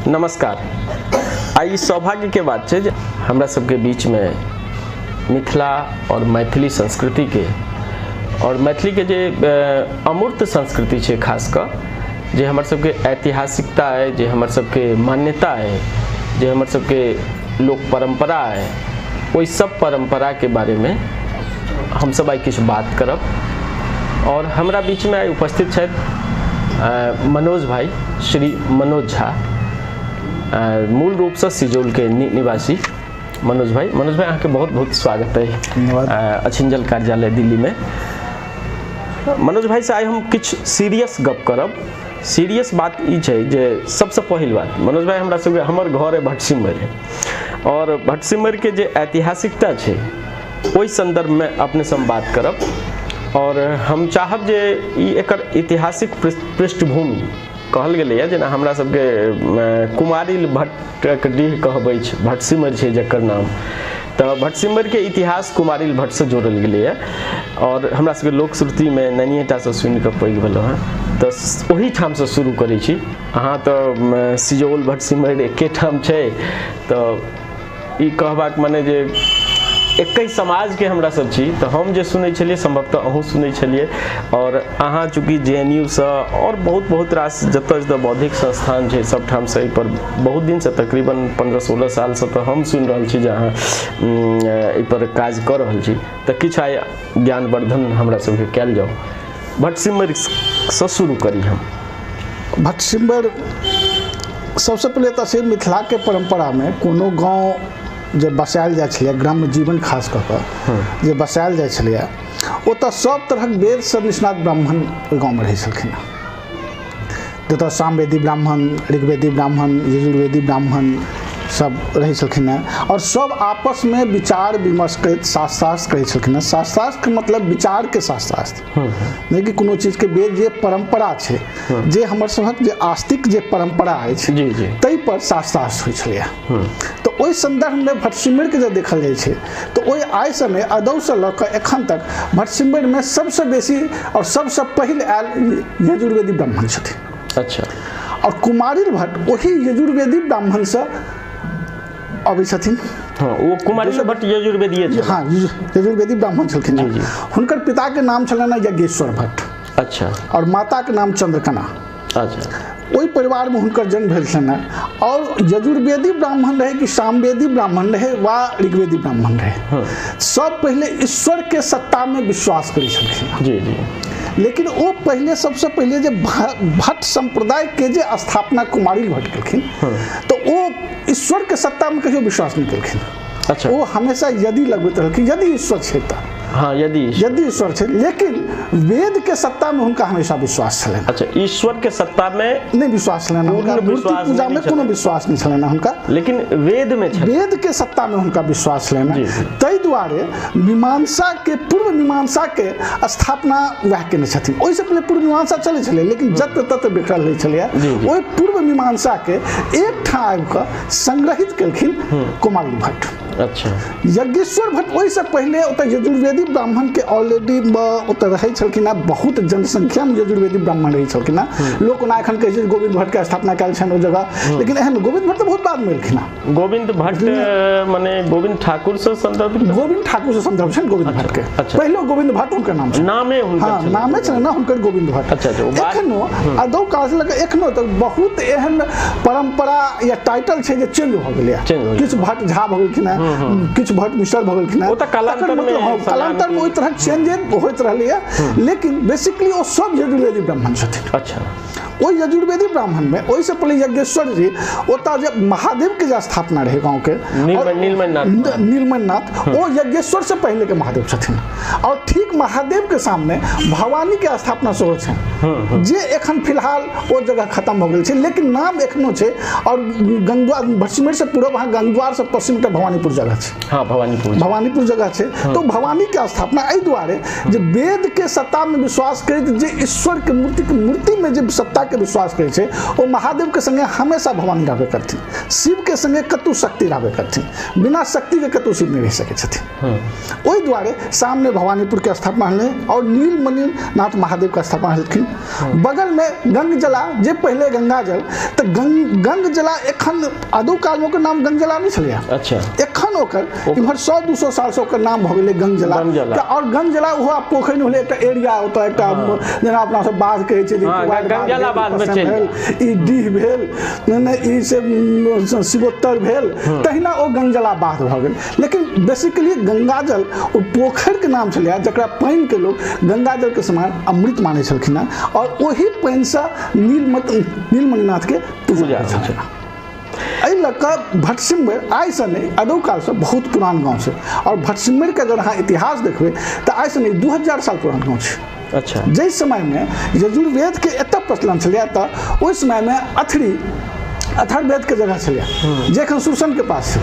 नमस्कार। आई सौभाग्य के बात है हमरा सबके बीच में मिथिला और मैथिली संस्कृति के और मैथिली के जे अमूर्त संस्कृति है, खासकर जे हमर सबके ऐतिहासिकता है, जे हमर सबके मान्यता है, जे हमर सबके लोक परंपरा है, वही सब परंपरा के बारे में हम सब आई कुछ बात करब। और हमरा बीच में आई उपस्थित है मनोज भाई, श्री मनोज झा, मूल रूप से सिजौल के निवासी मनोज भाई अहाँके बहुत बहुत स्वागत है अछिंजल कार्यालय दिल्ली में। मनोज भाई से आई हम कुछ सीरियस गप करब। सीरियस बात ई छै जे सबसे पहिल बात, मनोज भाई हमरा सबके हमर घर है भटसिमर है, और भटसिमर के जे ऐतिहासिकता छै ओहि संदर्भ में अपने से हम बात करब। और हम चाहब जे ई एकर ऐतिहासिक पृष्ठभूमि कहल गेलै है, जेना हमरा सबके कुमारिल भट्ट डीह कहबै छै, भटसिमर छै जकर नाम, तो भटसिमर के इतिहास कुमारिल भट्ट से जोड़ल गेलै है। और हमरा सबके लोकश्रुति में नैनीटा से सुनि कऽ पैघ भेलहुँ हैं, तो वही ठाम से शुरू करै छी। अहाँ तो सिजौल भटसिमर एके ठाम छै, तो ई कहबाक मने जे एक ही समाज के हमरा सब छी, तो हम जे सुनै छलिए संभवतः अहूँ सुनै छलिए। और अहाँ चूँकि JNU से और बहुत रास जतऽ बौद्धिक संस्थान है सब ठाम से पर बहुत दिन से तकरीबन 15-16 साल से तो हम सुनि रहल छी जे अहाँ पर काज कर रहल छी, तो किछु आइ ज्ञानवर्धन हमरा सबके कयल जाओ। भटसिमर से शुरू करी हम। भटसिमर सबसे पहले तो मिथिला के परंपरा में कोनो गाँव जे बसायल जाइ छलै, ग्राम्य जीवन खास कऽ कऽ जे बसायल जाइ छलै, ओतऽ सब तरहक वेद सब निष्णात ब्राह्मण ओहि गाँवमे रहै छलखिन हँ। जतऽ सामवेदी ब्राह्मण, ऋग्वेदी ब्राह्मण, यजुर्वेदी ब्राह्मण सब रहै छलखिन हँ, और सब आपस में विचार विमर्श करैत शास्त्रार्थ करै छलखिन हँ। शास्त्रार्थ के मतलब विचार के शास्त्रार्थ नहि कि कोनो चीज के वेद जे परंपरा छै, जे हमर सबहक जे आस्तिक जे परंपरा अछि ताहि पर शास्त्रार्थ होइ छलै। तो ओहि संदर्भ में भटसिमर के जब देखल जाइ छै, तो ओहि आइ समय अदौ से लऽ कऽ एखन तक भटसिमर में सबसे बेसी और सबसे पहिल आयल यजुर्वेदी ब्राह्मण छथिन। अच्छा। और कुमारिल भट्ट वही यजुर्वेदी ब्राह्मण से अबै छथिन। हाँ, वो कुमारिल भट्ट यजुर्वेदी छै। हाँ, यजुर्वेदी ब्राह्मण छलखिन। हुनकर पिता के नाम छलनि यज्ञेश्वर भट्ट। अच्छा। और माता के नाम चंद्रकना। अच्छा। ओहि परिवार में हुनकर जन्म भेल छलनि। और यजुर्वेदी ब्राह्मण रहे कि सामवेदी ब्राह्मण रहे वा ऋग्वेदी ब्राह्मण रहे, सब पहले ईश्वर के सत्ता में विश्वास करै छलखिन। जी जी। लेकिन वो पहले सबसे पहले जे भट्ट संप्रदाय के जे स्थापना कुमारिल भट्ट केलखिन, तो वो ईश्वर के सत्ता में कहियो विश्वास नहीं केलखिन। अच्छा। वो हमेशा यदि लगबैत रहलखिन, यदि ईश्वर छै तऽ। हाँ, यदि ईश्वर छै, लेकिन वेद के सत्ता में हुनका हमेशा विश्वास छलनि। अच्छा, ईश्वर के सत्ता में नहीं विश्वास छलनि, हुनका मूर्ति पूजा में कोनो विश्वास नहीं छलनि हुनका, लेकिन वेद में वेद के सत्ता में हुनका विश्वास छलनि। ताहि दुआरे मीमांसा के पूर्व मीमांसा के स्थापना वएह केने छथिन। ओहिसँ पहले पूर्व मीमांसा चलै छलै, लेकिन जत तत बिखरल रहै छलै। ओहि पूर्व मीमांसा के एक ठाम आबि कऽ संग्रहित केलखिन कुमारिल भट्ट। अच्छा। यज्ञेश्वर भट्ट ओहिसँ पहले ओतऽ यजुर्वेदी ब्राह्मण के ऑलरेडी ओतऽ रहै छलखिन हँ, बहुत जनसंख्या में यजुर्वेदी ब्राह्मण रहै छलखिन हँ। लोक ओना एखन कहै छै गोविंद भट्ट के स्थापना कयल छनि ओ जगह, लेकिन एहन गोविंद भट्ट तऽ बहुत बाद में एलखिन हँ। गोविंद भट्ट माने गोविंद ठाकुर से संदर्भ, गोविंद ठाकुर से संदर्भ छनि गोविंद भट्ट के। पहले गोविंद भट्ट हुनकर नाम छनि, नामे हुनकर। हाँ, नामे छनि ना हुनकर गोविंद भट्ट। अच्छा। एखनो अदौ काल से लऽ एखनो तक बहुत एहन परंपरा या टाइटल छै जे चेंज भऽ गेलै। किछु भट्ट झा भऽ गेलखिन हँ, किछु भट्ट मिश्र भऽ गेलखिन हँ। कालांतर में ओहि तरह चेंज होइत रहलै है, लेकिन बेसिकली वो सब यजुर्वेदी ब्राह्मण छथिन। अच्छा। वो यजुर्वेदी ब्राह्मण में ओहि से पहले यज्ञेश्वर जी ओतऽ जे महादेव के जे स्थापना रहे गाँव के नीलमणिनाथ, वो यज्ञेश्वर से पहले के महादेव छथिन। और ठीक महादेव के सामने भवानी के स्थापना सेहो छै, जे एखन फिलहाल वो जगह खत्म हो गेल छै, लेकिन नाम एखनो छै। और गंगद्वार भटसिमर से पूर्व वहाँ गंगद्वार से पश्चिम तक भवानीपुर जगह छै। हाँ, भवानीपुर जगह छै। तो भवानी के स्थापना एहि दुआरे जे वेद के सत्ता में विश्वास करैत, जे ईश्वर के मूर्ति में जे सत्ता के विश्वास करे छे ओ महादेव के संगे हमेशा भवानी रहबे करथिन, शिव के संगे कतु शक्ति रहबे करथिन, बिना शक्ति के कतु शिव नहीं रह सके छथिन। ओहि द्वारे सामने भवानीपुर के स्थापना हले और नीलमणि नाथ महादेव का स्थापना हलखिन। बगल में गंगजला जे पहले गंगाजल तो गंगजला एखन आदो काल में ओकर नाम गंगजला नहीं छलिया। अच्छा, एखन ओकर इमहर 100-200 साल से ओकर नाम भ गेलै गंगजला। और गंगजला ओहो पोखरि में होले एकटा एरिया होता एकटा जेना अपना सब बात कहै छै गंगजला बाद में चल ई डीह भेल ने ई से शिवोत्तर भेल, तहिना ओ गंगजला बाध भ गेल। लेकिन बेसिकली गंगाजल ओ पोखरि के नाम छलिया जकरा पानि के लोग गंगाजल के समान अमृत मानै छलखिन और ओही पानि से नीलमणिनाथ के पूजा छलखिन। एहि लऽ कऽ भटसिमर आइ से नहीं अदौ काल से बहुत पुरान गाँव छै और भटसिमर के अगर अहाँ इतिहास देखबै तो आइ से नहीं 2000 साल पुरान गाँव छै। अच्छा, जै समय में यजुर्वेद के एतऽ प्रचलन छलिया तऽ ओहि समय में अथर्ववेद के जगह छलिया जे एखन सुरसन के पास छै।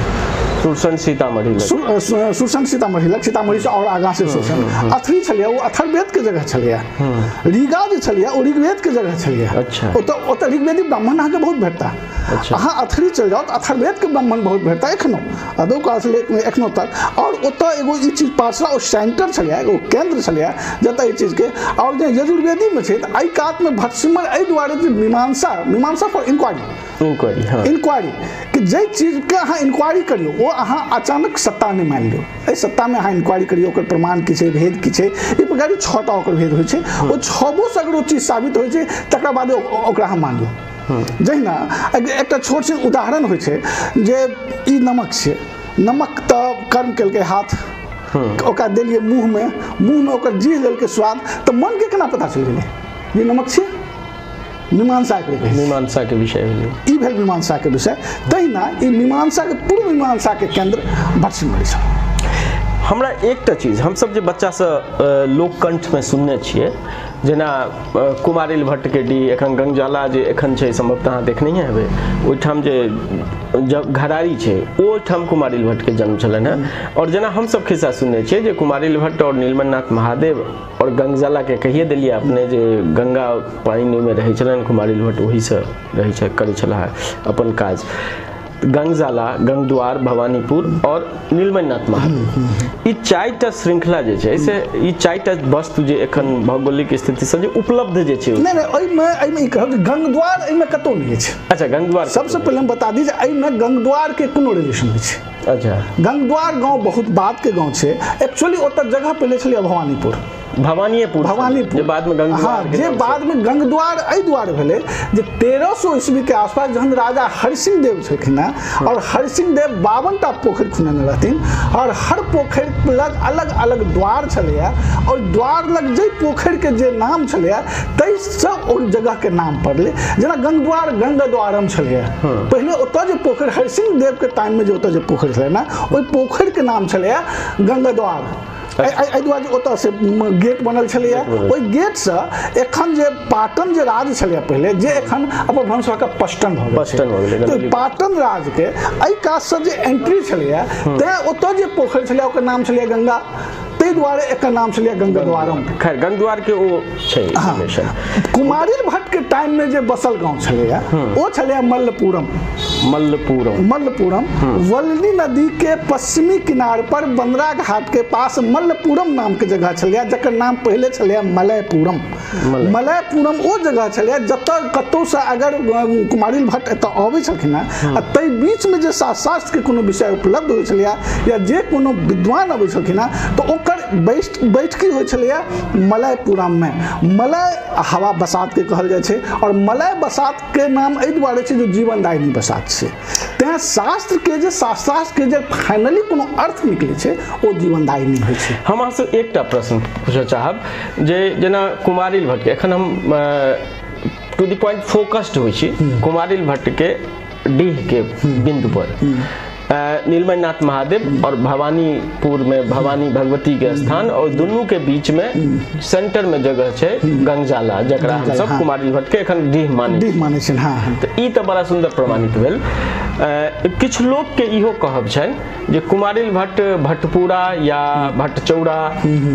सुरसन सीतामढ़ी सुरसन सीतामढ़ी लग, सीतामढ़ी से और आगाँ से सुरसन। अथरी छलिया वो अथर्ववेद के जगह छलिया। रीगा जे छलिया वो ऋग्वेद के जगह छलिया। अच्छा, ओतऽ ऋग्वेदी ब्राह्मण अहाँके बहुत भेटता। अच्छा, अहाँ अथरी चल जाओ तो अथर्ववेद के ब्राह्मण बहुत भेटता एखनो अदौ काल से एखनो तक। और ओतऽ एगो ई चीज पासरा ओ सेंटर छलिया, एगो केंद्र छलिया जतऽ ई चीज के। और जे यजुर्वेदी में छै तऽ एहि कात में भटसिमर एहि दुआरे जे मीमांसा फॉर इंक्वायरी कि जे चीज के अहाँ इंक्वायरी करियो वो अहाँ अचानक सत्ता नहीं मान लियो। एहि सत्ता में अहाँ इंक्वायरी करियो ओकर प्रमाण की छै, भेद की छै, ई प्रकार 6टा ओकर भेद होइ छै। ओ 6गो से अगर ओ चीज साबित होइ छै तकर बाद ओकरा अहाँ मान लियो। जहिना एकटा छोट सन उदाहरण होइ छै जे ई नमक छै, नमक तऽ कर्म केलकै हाथ, ओकरा देलिए मुँह में ओकर जी लेलकै स्वाद, तऽ मन के केना पता चल गेलै जे नमक छै? मीमांसा के विषय ई भेल मीमांसा के विषय। तहिना ई मीमांसा के पूर्व मीमांसा के केंद्र भटसिमर छै। हमरा एकटा चीज हम सब जे बच्चा से लोककंठ में सुनने छियै जेना कुमारिल भट्ट के डी एखन गंगजला जे एखन छै संभवतः अहाँ देखने हेबै ओहिठाम जे जब घरारी छै ओहिठाम कुमारिल भट्ट के जन्म छलनि हैं। और जेना हम सब खिस्सा सुनने छियै जे कुमारिल भट्ट और नीलमणिनाथ महादेव और गंगजला के कहिए देलिए अपने जे गंगा पानी में रहै छलनि कुमारिल भट्ट वही से रहै छै करै छलाह अपन काज। गंगजला, गंगद्वार, भवानीपुर और नीलमणिनाथ महादेव ई 4टा श्रृंखला जे छै से ई 4टा वस्तु जे एखन भौगोलिक स्थिति से जे उपलब्ध जे छै नहीं एहिमे ई कहब गंगद्वार एहिमे कतौ नहीं छै। अच्छा, गंगद्वार सबसे पहले हम बता दी एहिमे गंगद्वार के कोनो रिलेशन नहीं छै। अच्छा, गंगद्वार गांव बहुत बाद के गांव छै। एक्चुअली ओतऽ जगह पहले छलै भवानीपुर जे बाद में गंगद्वार जे बाद में गंगद्वार एहि दुआरे भेलै जे 1300 ईस्वी के आसपास जहन राजा हरिसिंह देव छलखिन और हरिसिंह देव 52टा पोखरि खुनेने रहथिन और हर पोखरि लग अलग अलग द्वार छलैया और द्वार लग जे पोखरि के जे नाम छलैया ताहिसँ ओहि जगह के नाम पड़लै। जेना गंगद्वार गंगद्वारम छलैया, पहिले ओतऽ जे पोखरि हरिसिंह देव के टाइम में जे ओतऽ जे पोखरि छलै ने ओहि पोखरि के नाम छलैया गंगद्वार। एहि दुआरे ओतऽ से गेट बनल छलैया। ओहि गेट से एखन जे पाटन जे राज छलैया पहिले जे एखन अपभ्रंश के पश्चिम भऽ गेलै तऽ पाटन राज के एहि कात से जे एंट्री छलैया तैं ओतऽ जे पोखरि छलैया ओकर नाम छलैया गंगा, ताहि दुआरे एकर नाम छलैया गंगद्वारम। खैर गंगद्वार के ओ छै। कुमारिल भट्ट के टाइम में जे बसल गांव छलैया ओ छलैया मल्लपुरम। वल्ली नदी के पश्चिमी किनार पर बंदरा घाट के पास मल्लपुरम नाम के जगह छलैया जकर नाम पहले छलैया मलयपुरम ओ जगह छलैया जतऽ कतौ से अगर कुमारिल भट्ट एतऽ अबै छलखिन आ ताहि बीच में जे शास्त्र के कोनो विषय उपलब्ध होइ छलैया या जे कोनो विद्वान अबै छलखिन तऽ ओकर बैठकी होइ छलैया मलयपुरम में। मलय हवा बसात के कहल जाइ छै और मलय बसात के नाम एहि दुआरे छै जो जीवनदायिनी बसात छै। तें शास्त्र के जे फाइनली कोनो अर्थ निकले छै ओ जीवनदायिनी होइ छै। हम अहाँ से एकटा प्रश्न पूछऽ चाहब जे जेना कुमारिल भट्ट के एखन हम टू द पॉइंट फोकस्ड होइ छी कुमारिल भट्ट के डीह के बिंदु पर नीलमणिनाथ महादेव और भवानीपुर में भवानी भगवती के स्थान, और दोनों के बीच में सेंटर में जगह है गंगजाला, जकरा हम सब कुमारिल भट्ट के एखन डीह माने छै। तो ई तो बड़ा सुंदर प्रमाणित भेल। किछु लोग के इहो कहब छनि जे कुमारिल भट्ट भट्टपुरा या भट्टचौड़ा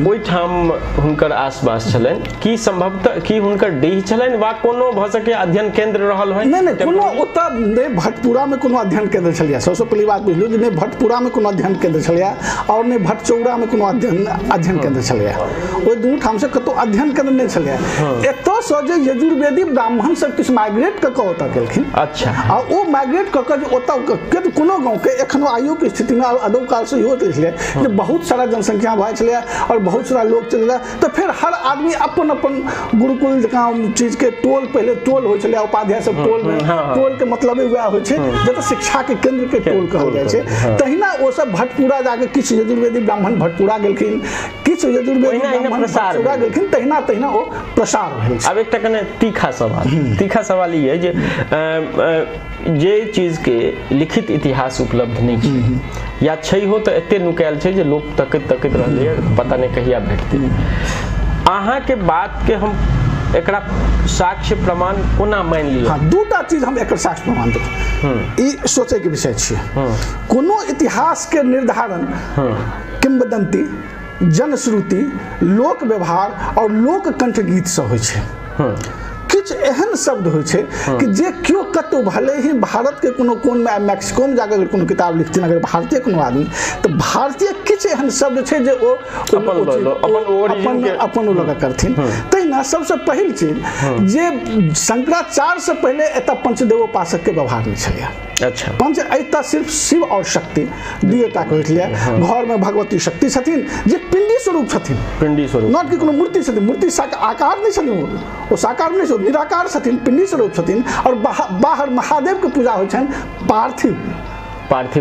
ओहिठाम हुनकर आसपास छलनि, की संभवतः की हुनकर डीह छलनि वा कोनो भऽ सके अध्ययन केंद्र रहल होइ? नहीं कोनो ओतऽ नहि भट्टपुरा में कोनो अध्ययन केंद्र छलिया। सबसे पहली बात बुझलू जे नहि भट्टपुरा में कोनो अध्ययन केंद्र छलिया और नहि भट्टचौड़ा में कोनो अध्ययन केंद्र छलिया। ओहि दुनू ठाम से कतौ अध्ययन केंद्र नहि छलिया। एतऽ सँ जे यजुर्वेदी ब्राह्मण सब किछु माइग्रेट कऽ कऽ ओतऽ गेलखिन। अच्छा। आ ओ माइग्रेट कऽ कऽ जे ओतऽ कोनो गाँव के एखनो आइयो के स्थिति में अदब काल से इहो छलै जे बहुत सारा जनसंख्या भऽ छलै और बहुत सारा लोग चललै, तो फिर हर आदमी अपन अपन गुरुकुल जकाँ चीज के टोल, पहले टोल होइ छलै, उपाध्याय सब टोल में, टोल के मतलब वएह होइ छै जतऽ शिक्षा के केंद्र के टोल कहल जाइ छै। तहिना ओ सब भट्टपुरा जाके किछु यजुर्वेदी ब्राह्मण भट्टपुरा गेलखिन, किछु यजुर्वेदी ब्राह्मण भट्टपुरा गेलखिन, तहिना तहिना ओ प्रसार भेल। अब एकटा कने तीखा सवाल ई है जे चीज के लिखित इतिहास उपलब्ध नहीं छै या छै हो तो एते नुकायल छै जे लोग तकैत रहलै, पता नहीं कहिया भेटतै। अहाँ के बात के हम एकरा साक्ष्य प्रमाण कोना मान लियौ? हाँ, दूटा चीज हम एकर साक्ष्य प्रमाण देब। ई सोचे के विषय छियै। कोनो इतिहास के निर्धारण किंवदंती, जनश्रुति, लोक व्यवहार और लोक कंठगीत से होइ छै। किछु एहन शब्द होइ छै कि जे केओ कतौ भले ही भारत के कोनो कोन में, मैक्सिको में जाकर कोनो किताब लिखथिन अगर भारतीय कोनो आदमी, तो भारतीय किछु एहन शब्द छै जे ओ अपन लगा करथिन। तहिना सबसे पहिल चीज जे शंकराचार्य से पहले एतऽ पंचदेवोपासक के व्यवहार नहीं छलिया। अच्छा। पंच एतऽ सिर्फ शिव और शक्ति दुएटा कहैत लिया। घर में भगवती शक्ति छथिन जे पिंडी स्वरूप छथिन, पिंडी स्वरूप, नॉट कि कोनो मूर्ति छथिन, मूर्ति आकार नहीं छथिन, ओ साकार नहीं छथिन, निराकार छथिन, पिंडी स्वरूप छथिन। और बाहर महादेव के पूजा होइ छनि पार्थिव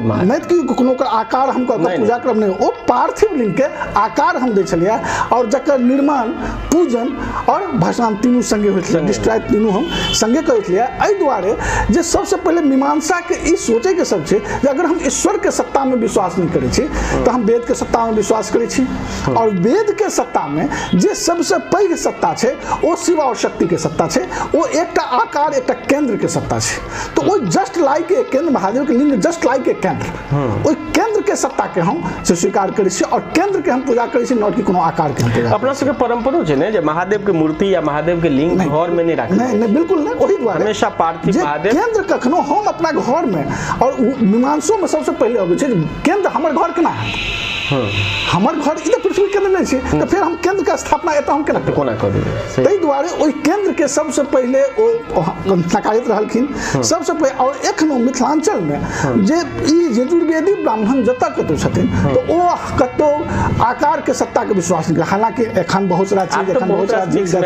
महादेव, नहीं कि कोनो का आकार हम पूजा करब नहीं, ओ पार्थिव लिंग के आकार हम दै छलिया और जकर निर्माण, पूजन और भसान तीनू संगे होइत छलै, डिस्ट्राय तीनू हम संगे करैत लिया। एहि दुआरे जे सबसे पहले मीमांसा के ई सोचे के सब छै जे अगर हम ईश्वर के सत्ता में विश्वास नहीं करै छी तो हम वेद के सत्ता में विश्वास करै छी, और वेद के सत्ता में जे सबसे पैघ सत्ता छै ओ शिव और शक्ति के सत्ता छै, ओ एकटा आकार, एकटा केंद्र के सत्ता छै। तो ओ जस्ट लाइक ए केंद्र, महादेव के लिंग जस्ट के केंद्र, ओइ केंद्र के सत्ता के हम से स्वीकार करै छी और केंद्र के हम पूजा करै छी, नॉट कि कोनो आकार के हम पूजा। अपना सबके परंपरा छै ने जे महादेव के मूर्ति या महादेव के लिंग घर में नहीं राखल, नहीं बिल्कुल नहीं, ओही द्वारा हमेशा पार्थिव महादेव केंद्र कखनो हम अपना घर में, और मीमांसो में सबसे पहले अबै छै केंद्र हमर घर केना है, हमर घर ई तो पृथ्वी केंद्र नहीं छै, तो फिर हम केंद्र के स्थापना एतऽ हम केना करबै? ताहि दुआरे ओहि केंद्र के सबसे पहले ओ नकारित रहलखिन सबसे पहले। और एखनो मिथिलांचल में जे ई यजुर्वेदी ब्राह्मण जतऽ कतौ छथिन तो ओ कतौ आकार के सत्ता के विश्वास नहीं, हालांकि एखन बहुत सारा चीज, एखन बहुत सारा चीज ओ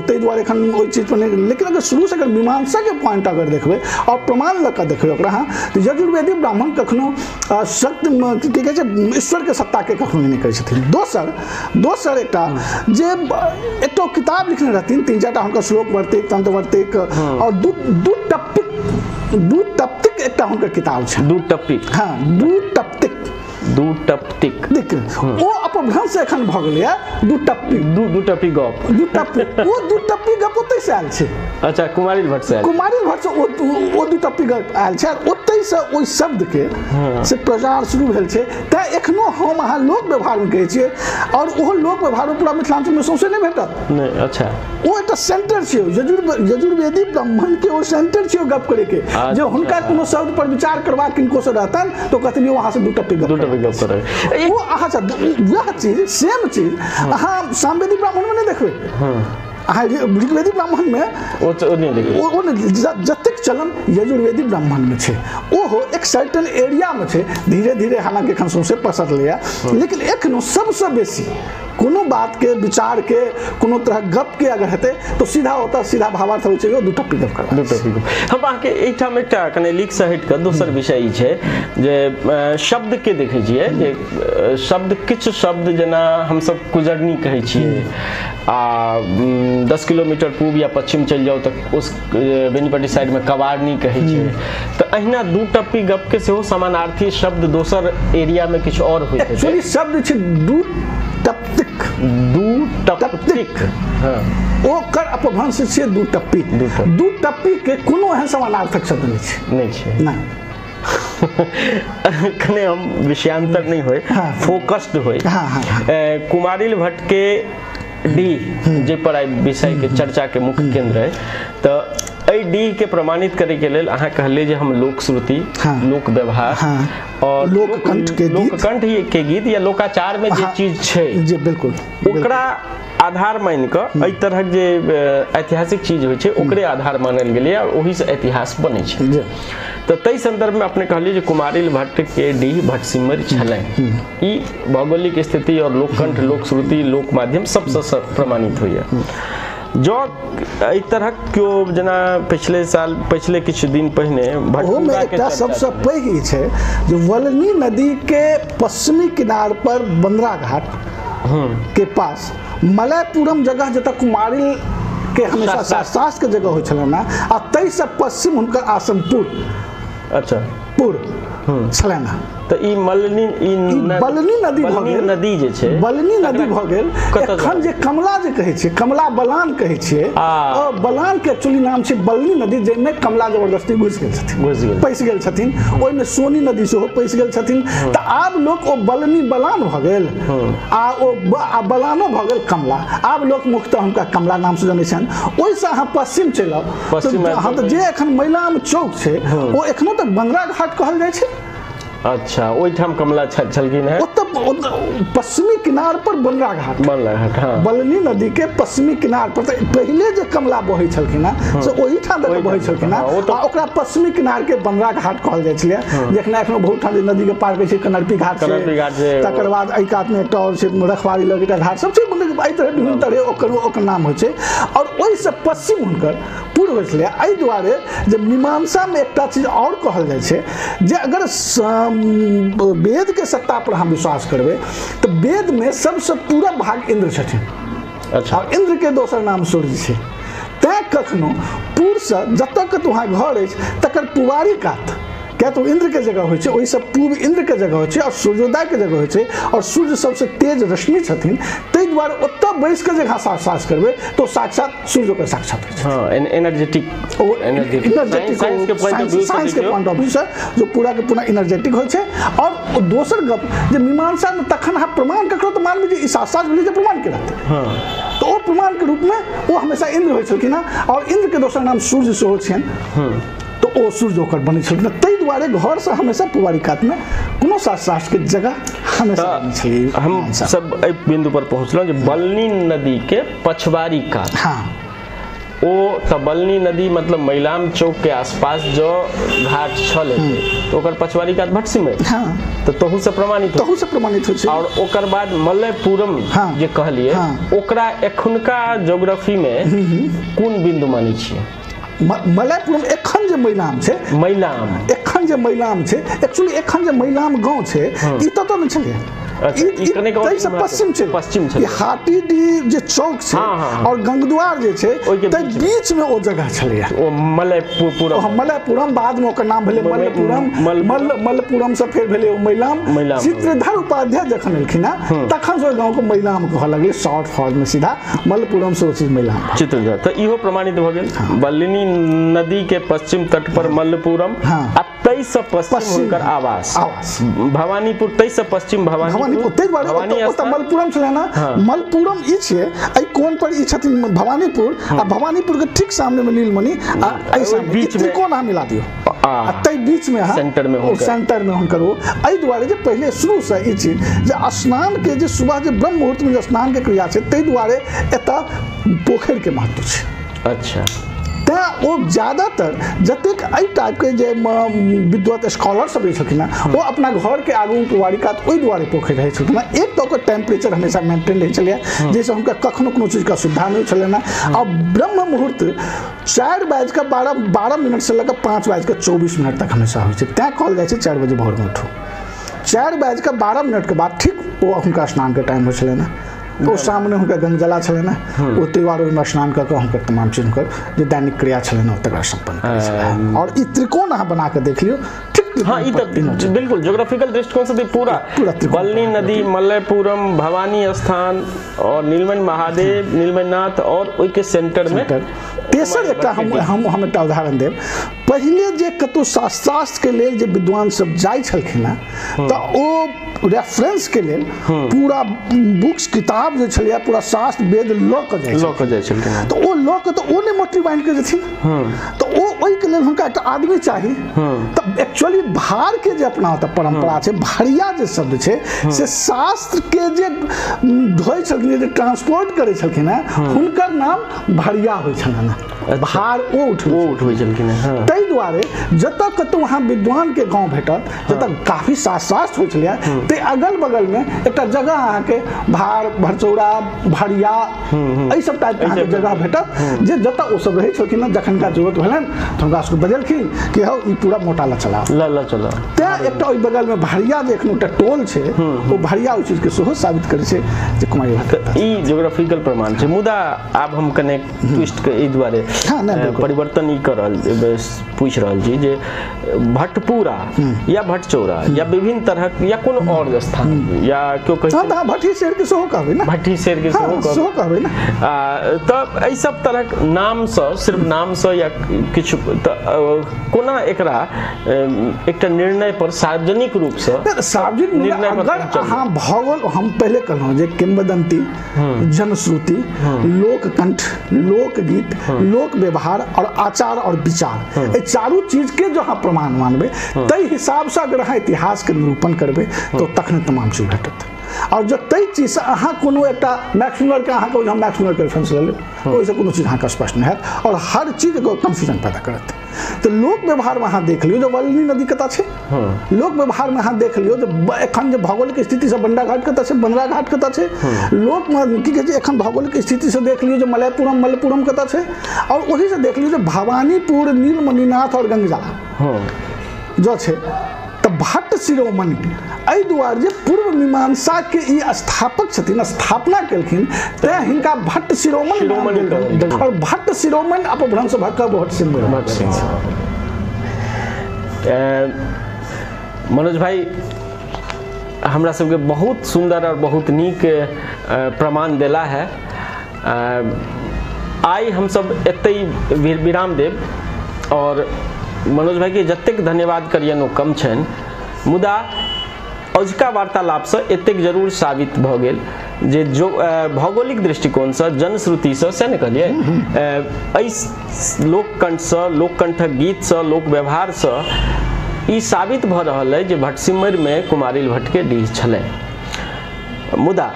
ताहि दुआरे एखन ओहि चीज पर नहीं। लेकिन अगर शुरू से अगर मीमांसा के पॉइंट अगर देखबै और प्रमाण लऽ कऽ देखबै ओकरा, तो यजुर्वेदी ब्राह्मण कखनो सत्य की कहै छै ईश्वर के सत्ता के कखनो नहीं करै छथिन। दोसर एकटा जे एतो किताब लिखने रहथिन, 3-4टा हुनकर श्लोक वर्तिक, तंत्र वर्तिक और दू टप्तिक एकटा हुनकर किताब छै, दू टप्तिक देख ओ अपभ्रंश से एखन भऽ गेलै दू टप्पी गप ओतै से आयल छै। अच्छा, कुमारिल भट्ट से ओ दू टप्पी गप आयल छै, ओतै से ओइ शब्द के से प्रचार शुरू भेल छै। तें एखनो हम अहाँ लोक व्यवहार में कहै छियै, और ओहो लोक व्यवहार पूरा मिथिलांचल में सौंसे नहि भेटत नहीं। अच्छा, ओ एकटा सेंटर छै यजुर्वेदी ब्राह्मण के, ओ सेंटर छै गप करे के, जे हुनका कोनो शब्द पर विचार करबा किनको से रहतन तो कहतनी वहां से दू टप्पी गप करे। वो अहाँ वह चीज सेम चीज अहाँ सामवेदी ब्राह्मण में नहीं देखबै, ऋग्वेदी ब्राह्मण में जतेक चलन यजुर्वेदी ब्राह्मण में छै ओहो एक सर्टेन एरिया में छै, धीरे धीरे हालांकि एखन सौंसे पसरलै, लेकिन एखनो सबसे बेसी कोनो बात के विचार के कोनो तरह गप के अगर हेतै तो सीधा होता सीधा भावार्थ होइ छै दू टप्पी गप करबा हम अहाँके एहिठाम एकटा कने लीक से हटि कऽ दोसर विषय ई छै जे शब्द के देखै छियै जे शब्द किछु शब्द जेना हमसब कुजरनी कहै छियै आ 10 किलोमीटर पूर्व या पश्चिम चलि जाउ तऽ उस बेनीपट्टी साइड में कबाड़नी कहै छै तऽ अहिना दू टप्पी गप के सेहो समानार्थी शब्द दोसर एरिया में किछु और होइत छै एक्चुअली शब्द छै दू टप्तिक हाँ ओकर अपभ्रंश छै दू टप्पी के कोनो एहन समानार्थक शब्द नहि छै कने हम विषयांतर नहीं होए फोकस्ड होए कुमारिल भट्ट के डी जे पर आई विषय के चर्चा के मुख्य केंद्र है तो आई डी के प्रमाणित करे के लेल अहाँ कहले जे हम लोक श्रुति लोक व्यवहार और लोककंठ के गीत या लोकाचार में जे चीज छै जी बिल्कुल ओकरा आधार मान कऽ एहि तरह जे ऐतिहासिक चीज होइ छै ओकरे आधार मानल गेलै और ओही से इतिहास बनै छै तो तई संदर्भ में अपने कहलिए जे कुमारिल भट्ट के डी भटसिमर छलै ई भौगोलिक स्थिति और लोककंठ लोक श्रुति लोक माध्यम सबसे प्रमाणित होइए जो एहि तरह क्यों जना पिछले किछु दिन पहिने भटसिमर एकटा सबसे पैघ ई छै जे वल्लनी नदी के पश्चिमी किनार पर बंदरा घाट के पास मलयपुरम जगह जतऽ कुमारिल के हमेशा शास्त्र के जगह होइ छलै ना आ तै से पश्चिम हुनकर आसमपुर छलैन तो ई बल्लनी नदी भऽ गेल एखन जे कमला जे कहै छै कमला बलान कहै छियै और बलान के एक्चुअली नाम छै बल्लनी नदी जेमे कमला जबरदस्ती पैस गेल छथिन ओइमे सोनी नदी सेहो पैस गेल छथिन तऽ आब लोक ओ बल्लनी बलान भऽ गेल आ बलानो भऽ गेल कमला आब लोक मुख्यतः हुनका कमला नाम से जनै छनि ओइसँ अहाँ पश्चिम चलि आउ हाँ तऽ जे एखन मैलाम चौक छै ओ एखनो तक बंदरा घाट कहल जाइ छै अच्छा ओइठाम कमला छलखिन है पश्चिमी किनार पर बंदरा घाट हाँ बल्लनी नदी के पश्चिमी किनार पर पहले जे कमला बहै छलखिन है से ओही ठाम तक बहै छलखिन है आ ओकरा पश्चिमी किनार के बंदरा घाट कहल जाइ छलै जखन एखनो बहुत ठाम नदी के पार करै छै कनरपी घाट छै तकर बाद एहि कात में एकटा और छै रखवारी लग एकटा घाट सब छै मतलब एहि तरह विभिन्न तरह ओकर नाम होइ छै और ओहि से पश्चिम हुनकर पूर्व होइ छलै एहि दुआरे जे मीमांसा में एकटा चीज और कहल जाइ छै जे अगर वेद के सत्ता पर हम विश्वास करबै तो वेद में सबसे पूरा भाग इंद्र छथिन और इंद्र के दोसर नाम सूर्य छै तैं कखनो पूर्व से जतऽ के वहाँ घर अछि तकर पुवारी कात क्या तो इंद्र के जगह होइ छै ओहि से पूर्व इंद्र के जगह होइ छै और सूर्योदय के जगह होइ छै और सूर्य सबसे तेज रश्मि छथिन ताहि दुआरे ओतऽ बैस के जगह साक्षात करबै तो साक्षात सूर्य के साक्षात होइ छै हां एनर्जेटिक साइंस के पॉइंट ऑफ व्यू से जो पूरा के पूरा एनर्जेटिक होइ छै और दोसर गप जे मीमांसा में तखन अहाँ प्रमाण ककरो तो मान लीजिए ई साक्षात भेलै जे प्रमाण के रहतै तो ओ प्रमाण के रूप में वो हमेशा इंद्र होइ छलखिन और इंद्र के दोसर नाम सूर्य सेहो छनि तो ओ सूर्य ओकर बनै छलखिन ताहि दुआरे घर से हमेशा पुवारी कात में कोनो शास्त्र के जगह हमेशा बनै छलै हम सब एहि बिंदु पर पहुंचलहुं जे बल्लनी नदी के पछवारी कात ओ तऽ बल्लनी नदी मतलब मैलाम चौक के आसपास जो घाट छल तो ओकर पछवारी कात भटसिमर तो तहू से प्रमाणित होइ छै और ओकर बाद मलयपुरम जे कहलिए ओकरा एखुनका ज्योग्राफी में कोन बिंदु मानै छियै मलयपुरम एखन जे मैलाम छै एक्चुअली एखन जे मैलाम गांव छै ई तऽ नहि छलै पश्चिम छै हाटीडीह जे चौक छै और गंगद्वार जे छै तै बीच में ओ जगह छलै ओ मलयपुरम बाद में ओकर नाम भेलै मलयपुरम से फेर भेलै ओ मैलाम चित्रधर उपाध्याय जखन एलखिन तखन से गांव को मैलाम कहऽ लगलै शॉर्ट फॉर्म में सीधा मलयपुरम से ओ चीज मैलाम चित्रधर तऽ इहो प्रमाणित भऽ गेल बल्लनी नदी के पश्चिम तट पर मलयपुरम आ तै से पश्चिम हुनकर आवास भवानीपुर तै से पश्चिम मलपुरम छलै ना मलपुरम ई छै एहि कोन पर ई छथिन भवानीपुर आ भवानीपुर के ठीक सामने में नीलमणि आ ऐसा बीच में कोन मिला दियो आ तै बीच में सेंटर में हुनकर ओ एहि दुआरे जे पहले शुरू से ई चीज जे स्नान के जे सुबह जे ब्रह्म मुहूर्त में स्नान के क्रिया छै तै दुआरे एतऽ पोखर के महत्व छै अच्छा तैं ओ ज्यादातर जतेक एहि टाइप के जे विद्वत स्कॉलर सब छलखिन वो अपना घर के आगू पुवारी कात ओहि दुआरे पोखरि रहै छलखिन। एक तो ओकर टेम्परेचर हमेशा मेंटेन रहै छलै, जैसे हुनका कखनो कोनो चीज का सुविधा नहीं छलै ना। और ब्रह्म मुहूर्त 4:12 से लगा 5:24 तक हमेशा होइ छै। तैं कहल जाइ छै 4 बजे भोर में उठू। 4:12 के बाद ठीक वो हुनका स्नान के टाइम होइ छलै ना, तो सामने हुनका गंगजला छलै ना, ओ त्योहार में स्नान करके हुनकर तमाम चीज हुनकर जे दैनिक क्रिया छलै ना तकरा संपन्न करै छलै। और ई त्रिकोण अहाँ बना के देख लियो। हाँ, बिल्कुल ज्योग्राफिकल दृष्टिकोण से पूरा बल्ली नदी, मल्लपुरम, भवानी स्थान और नीलमणि महादेव, नीलमणिनाथ और ओहि के सेंटर में तेसर एकटा हम एकटा उदाहरण देब। पहिले जे कतौ शास्त्र के लेल जे विद्वान सब जाइ छलखिन हैं तो ओ रेफरेंस के लेल पूरा बुक्स किताब जे छलिया पूरा शास्त्र वेद लऽ कऽ जाइ छलखिन। तो ओ लऽ कऽ तो ओ ने मोटरी बांधि के जेथिन, तो ओ ओहि के लेल हुनका एकटा आदमी चाही। तो एक्चुअली भार के जे अपना ओतऽ परंपरा छै, भारिया जे शब्द छै से शास्त्र के जे ढोइ छलखिन, जे ट्रांसपोर्ट करै छलखिन हैं, हुनकर नाम भारिया होइ छलनि। भार ओ उठबै छलखिन। ताहि दुआरे जतऽ कतौ वहाँ विद्वान के गाँव भेटत, जतऽ काफी शास्त्र होइ छलै, ते अगल बगल में एकटा जगह अहाँके भार, भरचौरा, भारिया एहि सब टाइप के जगह भेटत, जे जतऽ ओ सब रहै छलखिन हैं। जखनका जरूरत भेलनि तऽ हुनका सबके बजेलखिन कि हौ ई पूरा मोटा लऽ चला। तैं एकटा ओहि बगल में भारिया जे एखनो एकटा टोल छै, ओ भारिया ओहि चीज के सेहो साबित करै छै जे कुमारी भट्ट ई ज्योग्राफिकल प्रमाण छै। मुदा आब हम कने ट्विस्ट के एहि दुआरे परिवर्तन ई कर पूछ रहल छी जे भट्टपुरा या भट्टचौरा या विभिन्न तरह या कोनो और स्थान या क्यों कहि भट्टी शेर के सेहो कहबै ना, भट्टी शेर के सेहो कहबै ना। तब एहि सब तरह नाम से, सिर्फ नाम से या किछु कोना एकरा एकटा निर्णय पर सार्वजनिक रूप से सार्वजनिक निर्णय अगर अहाँ भौगोल हम पहले कहलहुँ जे किंवदंती, जनश्रुति, लोककंठ, लोकगीत, लोक व्यवहार और आचार और विचार, ये चारू चीज के जो अहाँ प्रमाण मानबे, तई हिसाब से अगर अहाँ इतिहास के निरूपण करबे तो तखने तमाम चीज भेटत। और जो तई चीज से अहाँ कोनो एकटा मैक्स मुलर के अहाँ के हम मैक्स मुलर के रेफरेंस ले लेब, ओइसे कोनो चीज अहाँ के स्पष्ट नहीं हैत और हर चीज को कंफ्यूजन पैदा करत। तो लोक व्यवहार में अहाँ देख लियो जो वल्ली नदी कतऽ छै, लोक व्यवहार में अहाँ देख लियो जो एखन जे भौगोलिक स्थिति से बंडा घाट कतऽ छै, बंदरा घाट कतऽ छै। लोक में की कहै छै एखन भौगोलिक स्थिति से देख लियो जो मल्लपुरम कतऽ छै, और वही से देख लियो जो भवानीपुर, नीलमणिनाथ और गंगजला जो छै। तो भट्ट शिरोमणि एहि दुआरे जे पूर्व मीमांसा के ई स्थापक छथिन, स्थापना केलखिन, तें हिनका भट्ट शिरोमणि और भट्ट शिरोमणि अपभ्रंश भट्ट भट्ट सिंह। मनोज भाई हमरा सबके बहुत सुंदर और बहुत नीक प्रमाण देला है। आइ हम सब एतै विराम देब और मनोज भाई के जतेक धन्यवाद करियन ओ कम छनि। मुदा अजुका वार्तालाप से एतेक जरूर साबित भऽ गेल जे जो भौगोलिक दृष्टिकोण से, जनश्रुति से ने कहलिए, एहि लोककंठ से, लोककंठक गीत से, लोक व्यवहार से ई साबित भऽ रहल है जे भटसिमर में कुमारिल भट्ट के डीह छलै। मुदा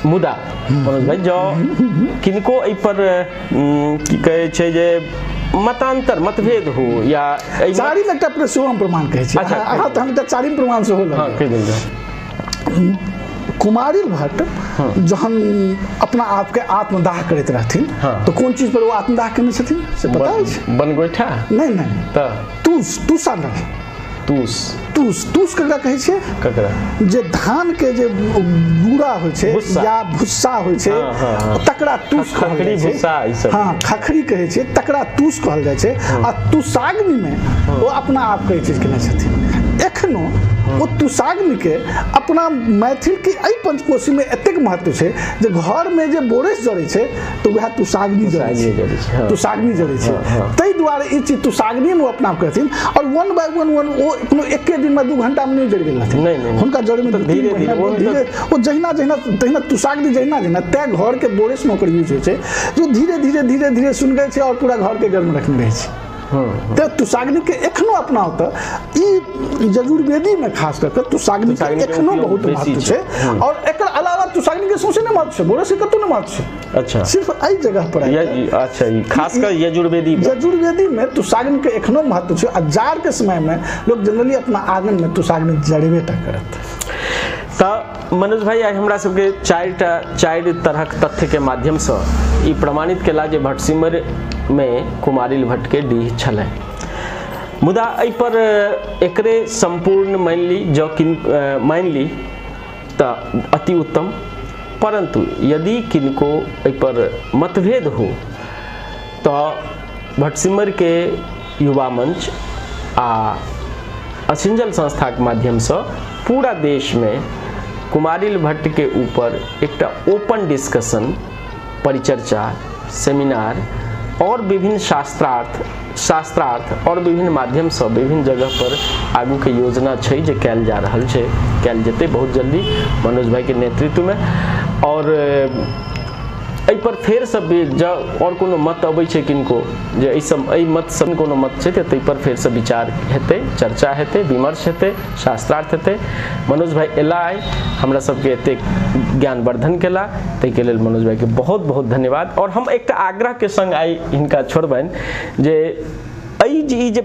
मनोज भाई जो किनको एहि पर की कहै छै जे मतांतर मतभेद हो या चारि एकटा प्रमाण कहै छै। अच्छा, अहाँ तऽ हम एकटा चारि प्रमाण से होल। हां, कहि देल। कुमारिल भट्ट जहन अपना आप के आत्मदाह करैत रहथिन, तो कोन चीज पर वो आत्मदाह केने छथिन से पता है? बनगोइठा नहीं तऽ तूस ककरा कहै छै? ककरा जे धान के जे गुड़ा होइ छै या भुस्सा होइ छै तकरा तूस कहल जाइ छै। हाँ, खखरी कहै छै, तकरा तूस कहल जाइ छै। आ तुसाग्नि में वो अपना आप के चीज केने छथिन। एखनो वो तुसाग्नि के अपना मैथिल के एहि पंचकोशी में एतेक महत्व छै जे घर में जे बोरस जड़ै छै तो वह तुसाग्नि जड़ै छै। ताहि दुआरे ई चीज तुसाग्नि में अपना आप करथिन और 1 by 1 वो कोनो एके दिन में 2 घंटा में नहीं जड़ गेल रहथिन। नहीं, हुनका जड़ में धीरे वो जहिना तुसाग्नि जहिना तय घर के बोरस में ओकर यूज होइ छै, जो धीरे धीरे सुन गए छै और पूरा घर के घर में रखने रहे छै। तो तुषाग्नि के एखनो अपना होता ई यजुर्वेदी में खास करके तुषाग्नि के एखनो बहुत महत्व छै और एकर अलावा तुषाग्नि के सोचे नहीं महत्व छै बोले से कतौ नहीं महत्व छै। अच्छा, सिर्फ एहि जगह पर है। अच्छा, खास कर यजुर्वेदी में तुषाग्नि के एखनो महत्व छै। आ जाड़ के समय में लोग जनरली अपना आंगन में तुषाग्नि जड़बे टा करत। तो मनोज भाई आई हमरा सबके चारि तरहक तथ्य के माध्यम से ई प्रमाणित केला जे भटसिमर में कुमारिल भट्ट के डीह छलै। मुदा एहि पर एकरे संपूर्ण मान ली तो अति उत्तम, परंतु यदि किनको एहि पर मतभेद हो तो भटसिमर के युवा मंच आ असिंजल संस्था के माध्यम से पूरा देश में कुमारिल भट्ट के ऊपर एक ओपन डिस्कशन, परिचर्चा, सेमिनार और विभिन्न शास्त्रार्थ और विभिन्न माध्यम से विभिन्न जगह पर आगू के योजना छै जे कैल जा रहल छै, कैल जेतै बहुत जल्दी मनोज भाई के नेतृत्व में। और एहि पर फेर सब जब और कोनो मत अबै छै किनको जे एहि मत सब कोनो मत छै तऽ ताहि पर फेर से विचार हेतै, चर्चा हेतै, विमर्श हेतै, शास्त्रार्थ हेतै। मनोज भाई एला आइ हमरा सबके एते ज्ञानवर्धन केला, ताहि के लेल मनोज भाई के बहुत बहुत धन्यवाद। और हम एक आग्रह के संग आई हिनका छोड़बनि जे एहि जे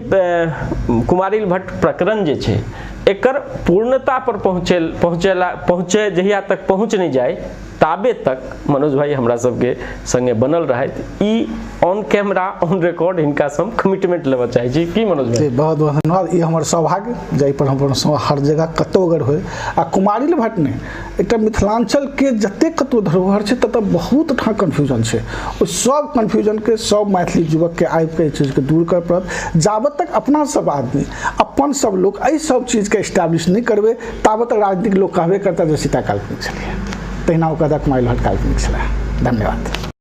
कुमारिल भट्ट प्रकरण जे छै एकर पूर्णता पर पहुँचे जहिया तक पहुँच नहीं जाए ताबे तक मनोज भाई हमरा सबके संगे बनल रहत। ई ऑन कैमरा ऑन रिकॉर्ड हिनका सब कमिटमेंट लेवा चाहे छी कि मनोज भाई? बहुत बहुत धन्यवाद। ई हमर सौभाग्य जाहि पर हम हर जगह कतौ अगर होय आ कुमारिल भट्ट ने एकटा मिथिलांचल के जते कतौ धरोहर छै तत बहुत ठाम कन्फ्यूजन छै। ओ सब कन्फ्यूजन के सब मैथिली युवक के आबि के चीज के दूर कर पड़त। जाबत तक अपना सब आदमी अपन सब लोग एहि सब चीज के एस्टैब्लिश नहीं करबे ताबत तक राजनीतिक लोग कहबे करता जे सीता काल्पनिक छलै, तहिना ओकर कुमारिल भट्ट काल्पनिक छलै। धन्यवाद।